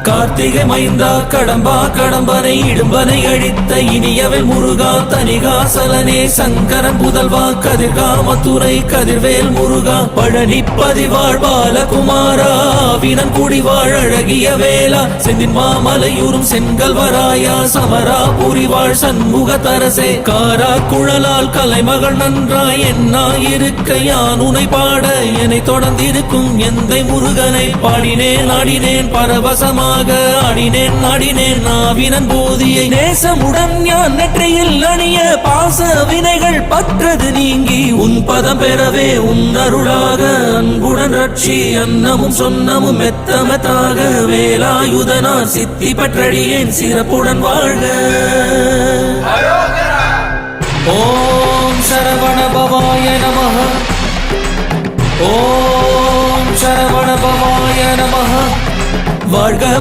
கார்த்திகை மைந்தா கடம்பா கடம்பனை இடும்பனை அழித்த இனியவன் முருகா தனிகாசலனே சங்கரன் புதல்வா கதிர்காமத்துறை கதிர்வேல் முருகா பழனி பதிவாழ் பாலகுமாரா வினன் குடிவாழ் அழகிய வேளா செந்தின் மாமலையூரும் செங்கல்வராயா சமரா புரிவாழ் சண்முக தரசே காரா குழலால் கலைமகள் நன்றாய் என்னாயிருக்க யான் உனை பாட என்னை தொடர்ந்திருக்கும் எந்தை முருகனை பாடினேன் ஆடினேன் பரவசமாக ஆடினேன் நாடினேன் நாவினன் போதியை நேசமுடன் ஞான் நெற்றியில் அணிய பாச வினைகள் பற்றது நீங்கி உன் பதம் பெறவே உன் அருளாக அன்புடன் ரட்சி அன்னமும் சொன்னமும் மெத்தமத்தாக வேலாயுதனார் சித்தி பற்றடியேன் சிறப்புடன் வாழ்க. ஓம் சரவண பவாய நமஹ. ஓம் சரவண பவாய நமஹ. வாழ்க.